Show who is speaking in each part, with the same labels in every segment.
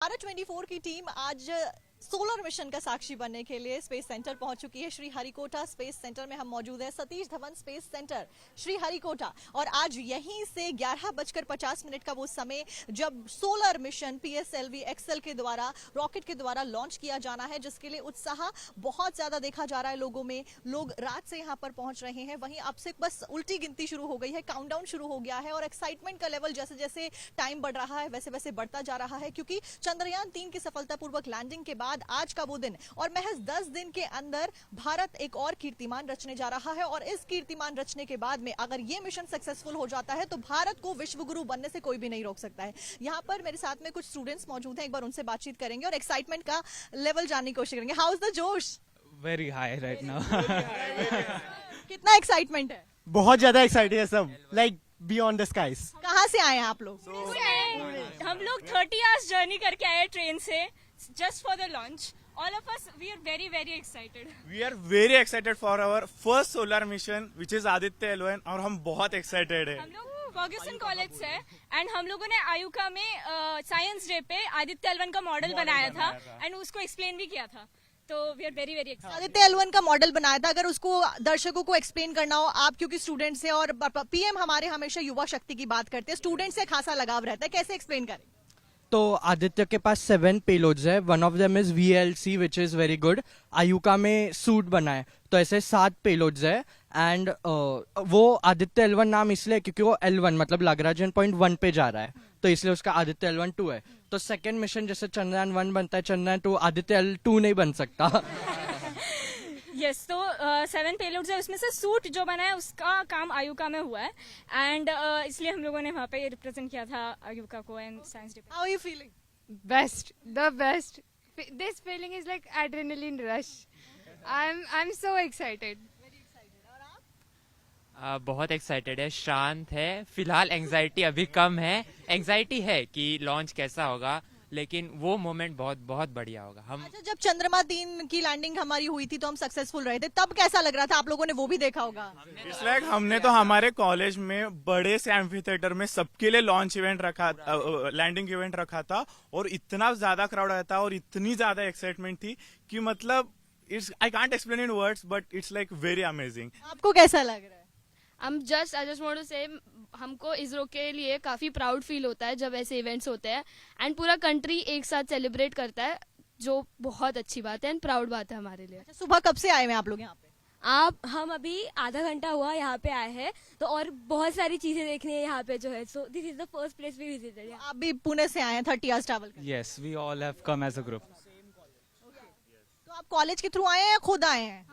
Speaker 1: भारत 24 की टीम आज solar mission का साक्षी बनने के लिए स्पेस सेंटर पहुंच चुकी है। श्री हरिकोटा स्पेस सेंटर में हम मौजूद है, सतीश धवन स्पेस सेंटर श्री हरिकोटा। और आज यहीं से 11:50 का वो समय जब सोलर मिशन पीएसएलवी एक्सेल के द्वारा रॉकेट के द्वारा लॉन्च किया जाना है, जिसके लिए उत्साह बहुत ज्यादा देखा जा रहा है लोगों में। लोग रात से यहाँ पर पहुंच रहे हैं। वहीं अब से बस उल्टी गिनती शुरू हो गई है, काउंटडाउन शुरू हो गया है और एक्साइटमेंट का लेवल जैसे जैसे टाइम बढ़ रहा है वैसे वैसे बढ़ता जा रहा है, क्योंकि चंद्रयान 3 की सफलतापूर्वक लैंडिंग के बाद आज का वो दिन और महज 10 दिन के अंदर भारत एक और कीर्तिमान रचने जा रहा है। और इस कीर्तिमान रचने के बाद में अगर ये मिशन सक्सेसफुल हो जाता है तो भारत को विश्व गुरु बनने से कोई भी नहीं रोक सकता है। यहाँ पर मेरे साथ में कुछ स्टूडेंट्स मौजूद हैं, एक बार उनसे बातचीत करेंगे और एक्साइटमेंट का लेवल जानने की कोशिश करेंगे। हाउ इज द जोश?
Speaker 2: Very high right now.
Speaker 1: कितना एक्साइटमेंट है?
Speaker 3: बहुत ज्यादा एक्साइटेड है सब, लाइक बियॉन्ड द स्काइज।
Speaker 1: कहाँ से आए हैं आप लोग?
Speaker 4: हम लोग 30 आवर्स जर्नी करके आए ट्रेन से just for the launch. All of us, we are very excited.
Speaker 5: We are very excited for our first solar mission, which is Aditya L1, और हम बहुत excited है।
Speaker 4: हम लोग फर्ग्यूसन कॉलेज से एंड हम लोगों ने आयुका में साइंस डे पे आदित्य L1 का मॉडल बनाया था एंड उसको एक्सप्लेन भी किया था। तो we are very excited.
Speaker 1: Aditya L1 का मॉडल बनाया था, अगर उसको दर्शकों को एक्सप्लेन करना हो, आप क्योंकि स्टूडेंट से और पीएम हमारे हमेशा युवा शक्ति की बात करते हैं, स्टूडेंट से खासा लगाव रहता है, कैसे एक्सप्लेन करें?
Speaker 2: तो आदित्य के पास 7 पेलोड्स है। One of them is VLC which is very good. IUCAA में सूट बना है, तो ऐसे 7 पेलोड्स है। एंड वो आदित्य L1 नाम इसलिए क्योंकि वो L1 मतलब लाग्रांजियन पॉइंट 1 पे जा रहा है, तो इसलिए उसका आदित्य L1 2 है। तो सेकंड मिशन जैसे चंद्रयान 1 बनता है, चंद्रयान 2 आदित्य L2 नहीं बन सकता।
Speaker 4: यस तो 7 पेलोड्स है, उसमें से सूट जो बना है उसका काम आयुका में हुआ है एंड इसलिए हम लोगों ने वहाँ पे रिप्रेजेंट किया था आयुका को and science day.
Speaker 1: How are you feeling?
Speaker 6: Best, the best. This feeling is like adrenaline rush. I'm so excited.
Speaker 7: बहुत एक्साइटेड है, शांत है फिलहाल। एंजाइटी अभी कम है। एंजाइटी है कि लॉन्च कैसा होगा, लेकिन वो मोमेंट बहुत बहुत बढ़िया होगा। हम
Speaker 1: अच्छा, जब चंद्रमा 3 की लैंडिंग हमारी हुई थी तो हम सक्सेसफुल रहे थे, तब कैसा लग रहा था? आप लोगों ने वो भी देखा होगा।
Speaker 5: इट्स लाइक हमने तो हमारे कॉलेज में बड़े से एम्फी थिएटर में सबके लिए लॉन्च इवेंट रखा, लैंडिंग इवेंट रखा था और इतना ज्यादा क्राउड आया था और इतनी ज्यादा एक्साइटमेंट थी कि मतलब it's I can't explain in words but it's like very amazing.
Speaker 1: आपको कैसा लग रहा है?
Speaker 6: I just want to say हमको इसरो के लिए काफी प्राउड फील होता है जब ऐसे इवेंट्स होते हैं एंड पूरा कंट्री एक साथ सेलिब्रेट करता है, जो बहुत अच्छी बात है एंड प्राउड बात है हमारे लिए।
Speaker 1: अच्छा, सुबह कब से आए हैं आप लोग यहाँ पे?
Speaker 4: हम अभी आधा घंटा हुआ यहाँ पे आए हैं, तो और बहुत सारी चीजें देखनी है यहाँ पे जो है। So this is the first place we visited.
Speaker 1: आप भी पुणे से आए हैं 30 आवर्स ट्रैवल कर।
Speaker 2: Yes, we all have come as a group.
Speaker 1: तो आप कॉलेज के थ्रू आए हैं या खुद आए हैं?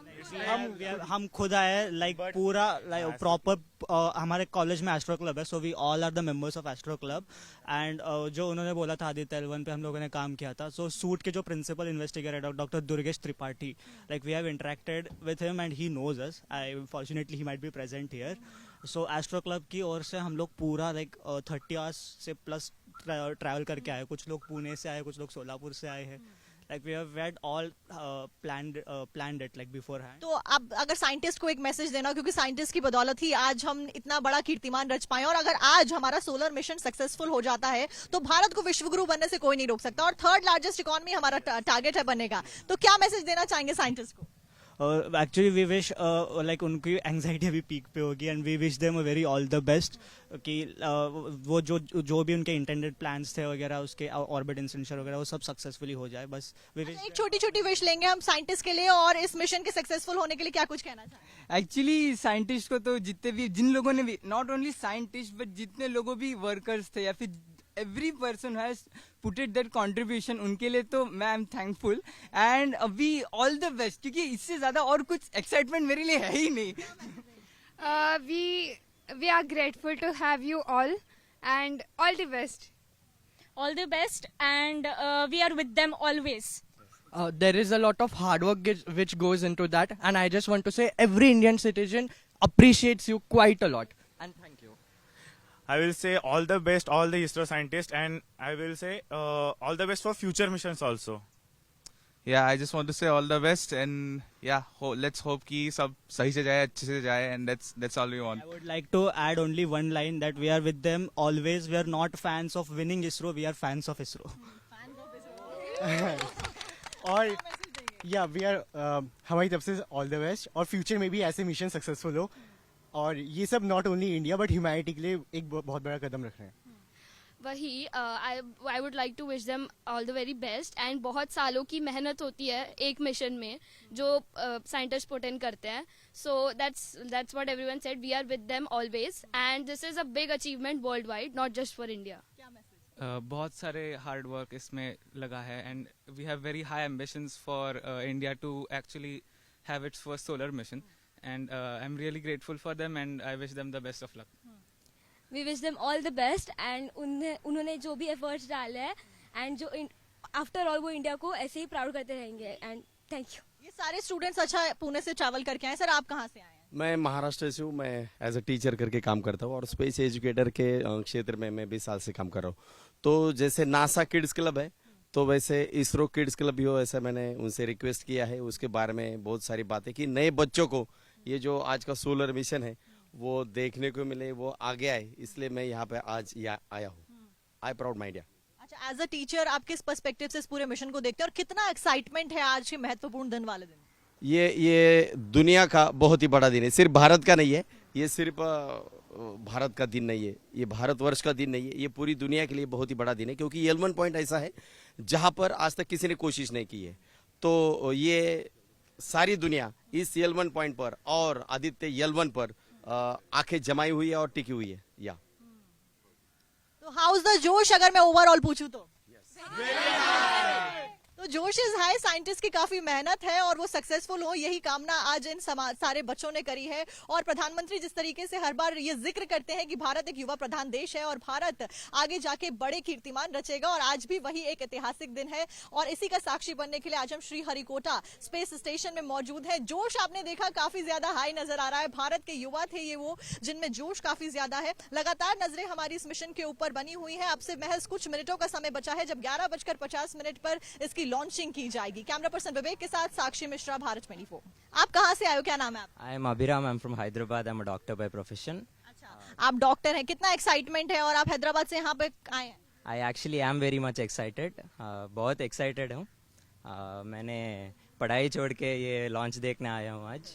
Speaker 3: हम खुद आए, लाइक पूरा लाइक प्रॉपर हमारे कॉलेज में एस्ट्रो क्लब है, so we all are the members of astro club. And जो उन्होंने बोला था आदित्य L1 पे हम लोगों ने काम किया था। सो सूट के जो principal investigator doctor Durgesh Tripathi, like we have interacted with him and he knows us. I fortunately he might be present here. So astro club की ओर से हम लोग पूरा लाइक 30 आवर्स से प्लस ट्रैवल करके आए। कुछ लोग पुणे से आए, कुछ लोग सोलापुर से आए हैं। Like we have all planned it like beforehand.
Speaker 1: तो अब अगर साइंटिस्ट को एक मैसेज देना, क्योंकि साइंटिस्ट की बदौलत ही आज हम इतना बड़ा कीर्तिमान रच पाए, और अगर आज हमारा सोलर मिशन सक्सेसफुल हो जाता है तो भारत को विश्वगुरु बनने से कोई नहीं रोक सकता और 3rd लार्जेस्ट इकोनॉमी हमारा टारगेट है बनने का, तो क्या मैसेज देना चाहेंगे साइंटिस्ट को?
Speaker 3: एक्चुअली वी विश लाइक उनकी एंजाइटी अभी पीक पे होगी and we wish them a very all the best कि वो जो भी उनके इंटेंडेड प्लान्स थे वगैरह, उसके ऑर्बिट इंसेंशन वगैरह, वो सब सक्सेसफुली हो जाए। बस
Speaker 1: एक छोटी छोटी विश लेंगे हम साइंटिस्ट के लिए, और इस मिशन के सक्सेसफुल होने के लिए क्या कुछ कहना चाहेंगे?
Speaker 2: एक्चुअली साइंटिस्ट को तो जितने भी जिन लोगों ने भी, नॉट ओनली साइंटिस्ट बट जितने लोगों भी वर्कर्स थे या फिर every person has put it that contribution, उनके लिए तो मैं I am thankful and we all the best, क्योंकि इससे ज्यादा और कुछ एक्साइटमेंट मेरे लिए है ही नहीं।
Speaker 6: We are grateful to have you all and all the best.
Speaker 4: All the best and we are with them always.
Speaker 2: There is a lot of hard work which goes into that, and I just want to say every Indian citizen appreciates you quite a lot, and thank you.
Speaker 5: I will say all the best, all the ISRO scientists, and I will say all the best for future missions also.
Speaker 8: Yeah, I just want to say all the best and yeah, let's hope कि सब सही से जाए, अच्छे से जाए, and that's all we want.
Speaker 3: I would like to add only one line that we are with them always. We are not fans of winning ISRO, we are fans of ISRO.
Speaker 9: और या we are हमारी तरफ से all the best और future में भी ऐसे mission successful हो और ये सब not only India but humanity के लिए एक बहुत बड़ा कदम रख रहे हैं.
Speaker 6: वही I would like to wish them all the very best. And बहुत सालों की मेहनत होती है एक मिशन में जो साइंटिस्ट पुट इन करते हैं. So that's what everyone said. We are with them always and this is a big achievement world wide, not just for India.
Speaker 8: बहुत सारे हार्ड वर्क इसमें लगा है and we have very high ambitions for India to actually have its first solar mission and I am really grateful for them and I wish them the best of luck.
Speaker 10: We wish them all the best and उन्होंने जो भी efforts डाले हैं and जो after all वो India को ऐसे ही proud करते रहेंगे एंड थैंक यू.
Speaker 1: ये सारे स्टूडेंट्स अच्छा पुणे से ट्रैवल करके आए. सर आप कहाँ से आए हैं?
Speaker 11: मैं महाराष्ट्र से हूँ. मैं एज अ टीचर करके काम करता हूँ और स्पेस एजुकेटर के क्षेत्र में मैं 20 साल से काम कर रहा हूँ. तो जैसे नासा किड्स क्लब है तो वैसे इसरो किड्स क्लब भी हो, ऐसा मैंने उनसे रिक्वेस्ट किया है. उसके बारे में बहुत सारी बातें कि नए बच्चों को ये जो आज का सोलर मिशन है वो देखने को मिले, वो आगे आए, इसलिए मैं यहाँ पे आज आया हूँ. I proud my India.
Speaker 1: अच्छा, एज अ टीचर आप किस पर्सपेक्टिव से इस पूरे मिशन को देखते हैं और कितना एक्साइटमेंट है आज के महत्वपूर्ण दिन वाले दिन?
Speaker 11: ये दुनिया का बहुत ही बड़ा दिन है. सिर्फ भारत का नहीं है, ये सिर्फ भारत का दिन नहीं है, ये भारतवर्ष का दिन नहीं है, ये पूरी दुनिया के लिए बहुत ही बड़ा दिन है. क्योंकि L1 पॉइंट ऐसा है जहां पर आज तक किसी ने कोशिश नहीं की है. तो ये सारी दुनिया इस L1 पॉइंट पर और आदित्य L1 पर आंखें जमाई हुई है और टिकी हुई है. या
Speaker 1: तो हाउ इज द जोश अगर मैं ओवरऑल पूछूं तो? तो जोश इज हाई. साइंटिस्ट की काफी मेहनत है और वो सक्सेसफुल हो, यही कामना आज इन सारे बच्चों ने करी है. और प्रधानमंत्री जिस तरीके से हर बार ये जिक्र करते हैं कि भारत एक युवा प्रधान देश है और भारत आगे जाके बड़े कीर्तिमान रचेगा, और आज भी वही एक ऐतिहासिक दिन है. और इसी का साक्षी बनने के लिए आज हम श्री हरिकोटा स्पेस स्टेशन में मौजूद है. जोश आपने देखा काफी ज्यादा हाई नजर आ रहा है. भारत के युवा थे ये वो जिनमें जोश काफी ज्यादा है. लगातार नजरें हमारी इस मिशन के ऊपर बनी हुई है. अब से महज कुछ मिनटों का समय बचा है जब 11:50 पर इसकी लॉन्चिंग की जाएगी. कैमरा पर्सन विवेक के साथ साक्षी मिश्रा, भारत 24. आप कहां से आए हो, क्या नाम है आपका?
Speaker 12: I am Abhiram, I am from Hyderabad, I am a doctor by profession.
Speaker 1: अच्छा, आप डॉक्टर हैं. कितना एक्साइटमेंट है और आप हैदराबाद से यहाँ पे आए हैं?
Speaker 12: I actually am very much excited. बहुत एक्साइटेड हूँ. मैंने पढ़ाई छोड़ के ये लॉन्च देखने आया हूँ आज.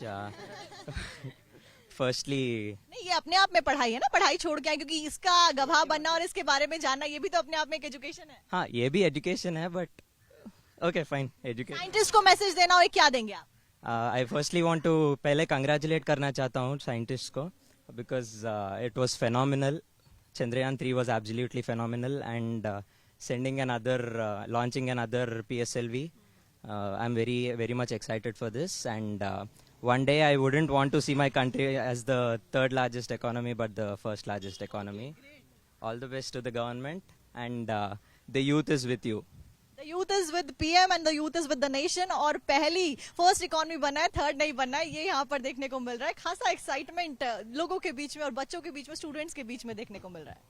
Speaker 12: फर्स्टली
Speaker 1: नहीं, ये अपने आप में पढ़ाई है ना, पढ़ाई छोड़ के आए, क्योंकि इसका गवाह बनना और इसके बारे में जानना ये भी तो अपने आप में एक एजुकेशन है.
Speaker 12: हाँ, ये भी एजुकेशन है but okay fine. Education.
Speaker 1: Scientist को मैसेज देना हो, क्या देंगे आप?
Speaker 12: आई फर्स्टली वांट टू पहले कंग्रेचुलेट करना चाहता हूँ साइंटिस्ट को because it was phenomenal. Chandrayaan 3 was absolutely phenomenal and sending another, launching another PSLV. I'm very much excited for this and one day I wouldn't want to see my country as the third largest economy but the first largest economy. All the best to the government and the youth is with you.
Speaker 1: The youth is with PM and the youth is with the nation. और पहली first economy बनना है, third नहीं बनना है, ये यहाँ पर देखने को मिल रहा है. खासा एक्साइटमेंट लोगों के बीच में और बच्चों के बीच में, स्टूडेंट्स के बीच में देखने को मिल रहा है.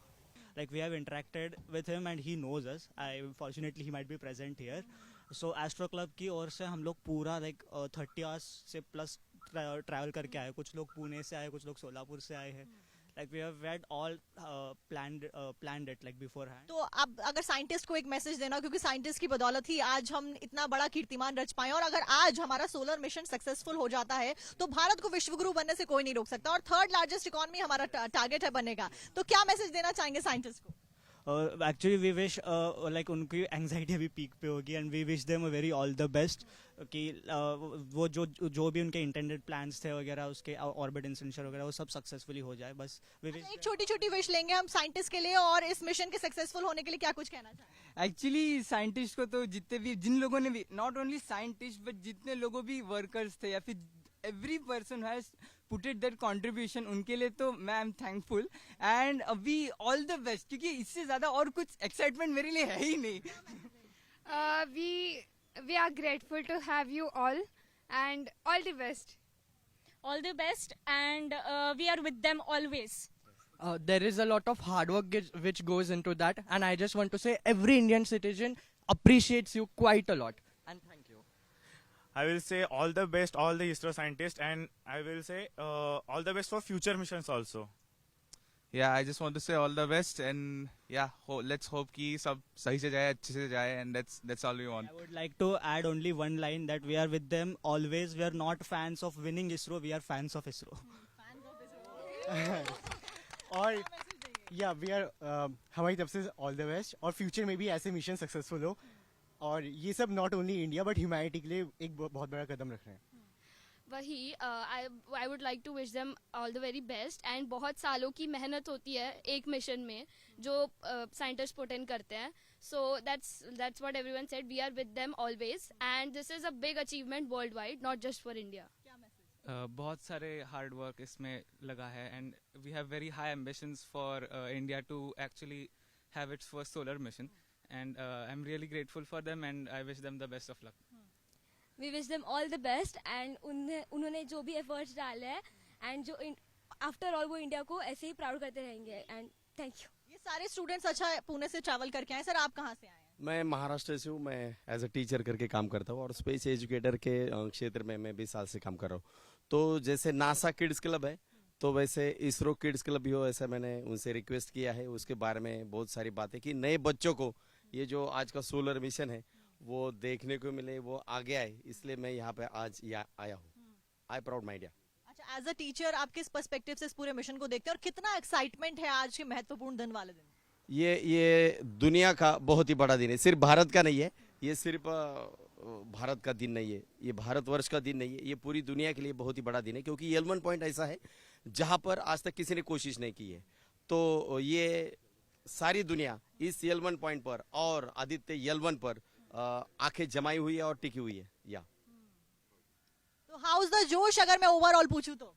Speaker 3: Like we have interacted with him and he knows us. Fortunately he might be present here. So Astro Club की ओर से हम लोग पूरा 30 hours से प्लस ट्रैवल करके आए. कुछ लोग पुणे से आए, कुछ लोग सोलापुर से आए हैं. Like we have all planned it like beforehand.
Speaker 1: तो अब अगर साइंटिस्ट को एक मैसेज देना, क्योंकि साइंटिस्ट की बदौलत ही आज हम इतना बड़ा कीर्तिमान रच पाए, और अगर आज हमारा सोलर मिशन सक्सेसफुल हो जाता है तो भारत को विश्वगुरु बनने से कोई नहीं रोक सकता, और थर्ड लार्जेस्ट इकोनॉमी हमारा टारगेट है बनेगा. तो क्या मैसेज देना चाहेंगे साइंटिस्ट को?
Speaker 3: एक्चुअली वी विश लाइक उनकी एंजाइटी अभी पीक पे होगी and we wish them very all the best कि वो जो भी उनके इंटेंडेड प्लान्स थे वगैरह, उसके ऑर्बिट इंसेंशन वगैरह, वो सब सक्सेसफुली हो जाए. बस
Speaker 1: एक छोटी छोटी विश लेंगे हम साइंटिस्ट के लिए, और इस मिशन के सक्सेसफुल होने के लिए क्या कुछ कहना चाहेंगे?
Speaker 2: एक्चुअली साइंटिस्ट को तो जितने भी, जिन लोगों ने भी, नॉट ओनली साइंटिस्ट बट जितने लोगों भी वर्कर्स थे या फिर every person has put it that contribution, उनके लिए तो मैं I am thankful and we all the best. क्योंकि इससे ज्यादा और कुछ एक्साइटमेंट मेरे लिए है ही नहीं.
Speaker 10: We are grateful to have you all and all the best.
Speaker 4: All the best and we are with them always.
Speaker 2: There is a lot of hard work which goes into that, and I just want to say every Indian citizen appreciates you quite a lot, and thank you.
Speaker 5: I will say all the best, all the ISRO scientists, and I will say all the best for future missions also.
Speaker 13: yeah, I just want to say all the best, and yeah, let's hope कि सब सही से जाए, अच्छे से जाए, and that's all we want.
Speaker 3: I would like to add only one line that we are with them always. We are not fans of winning ISRO. We are fans of ISRO.
Speaker 9: और या we are हमारी तरफ से all the best और future में भी ऐसे mission successful हो और ये सब not only India but humanity के लिए एक बहुत बड़ा कदम रख रहे हैं.
Speaker 6: वही I would like to wish them all the very best. And बहुत सालों की मेहनत होती है एक मिशन में जो साइंटिस्ट पुट इन करते हैं. So that's what everyone said. We are with them always and this is a big achievement world wide, not just for India.
Speaker 8: बहुत सारे हार्ड वर्क इसमें लगा है and we have very high ambitions for India to actually have its first solar mission and I am really grateful for them and I wish them the best of luck.
Speaker 10: We wish them all the best and उन्होंने जो भी efforts डाले हैं and जो after all वो India को ऐसे ही proud करते रहेंगे एंड थैंक यू.
Speaker 1: ये सारे स्टूडेंट्स अच्छा पुणे से ट्रैवल करके आए. सर आप कहाँ से आए हैं?
Speaker 11: मैं महाराष्ट्र से हूँ. मैं एज अ टीचर करके काम करता हूँ और स्पेस एजुकेटर के क्षेत्र में मैं 20 साल से काम कर रहा हूँ. तो जैसे नासा किड्स क्लब है तो वैसे इसरो किड्स क्लब भी हो, ऐसा मैंने उनसे रिक्वेस्ट किया है. उसके बारे में बहुत सारी बातें कि नए बच्चों को ये जो आज का सोलर मिशन है वो देखने को मिले, वो आगे आए, इसलिए मैं यहाँ पे आज आया हूँ. I proud my India.
Speaker 1: अच्छा, एज अ टीचर आप किस पर्सपेक्टिव से इस पूरे मिशन को देखते हैं और कितना एक्साइटमेंट है आज के महत्वपूर्ण दिन वाले दिन?
Speaker 11: ये दुनिया का बहुत ही बड़ा दिन है. सिर्फ भारत का नहीं है, ये सिर्फ भारत का दिन नहीं है, ये भारतवर्ष का दिन नहीं है, ये पूरी दुनिया के लिए बहुत ही बड़ा दिन है. क्योंकि L1 पॉइंट ऐसा है जहां पर आज तक किसी ने कोशिश नहीं की है. तो ये सारी दुनिया इस L1 पॉइंट पर और आदित्य L1 पर आंखें जमाई हुई है और टिकी हुई है. या
Speaker 1: तो हाउ इज द जोश अगर मैं ओवरऑल पूछूं तो?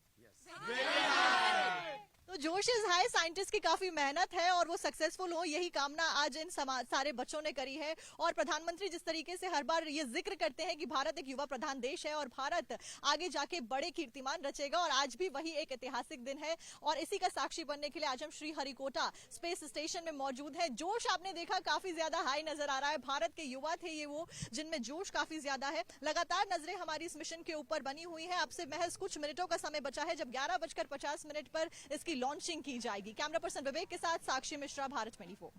Speaker 1: तो जोश इज हाई. साइंटिस्ट की काफी मेहनत है और वो सक्सेसफुल हो, यही कामना आज इन सारे बच्चों ने करी है. और प्रधानमंत्री जिस तरीके से हर बार ये जिक्र करते हैं कि भारत एक युवा प्रधान देश है और भारत आगे जाके बड़े कीर्तिमान रचेगा, और आज भी वही एक ऐतिहासिक दिन है. और इसी का साक्षी बनने के लिए आज हम श्री हरिकोटा स्पेस स्टेशन में मौजूद है. जोश आपने देखा काफी ज्यादा हाई नजर आ रहा है. भारत के युवा थे ये वो जिनमें जोश काफी ज्यादा है. लगातार नजरें हमारी इस मिशन के ऊपर बनी हुई है. अब से महज कुछ मिनटों का समय बचा है जब 11:50 पर इसकी लॉन्चिंग की जाएगी. कैमरा पर्सन विवेक के साथ साक्षी मिश्रा, भारत 24.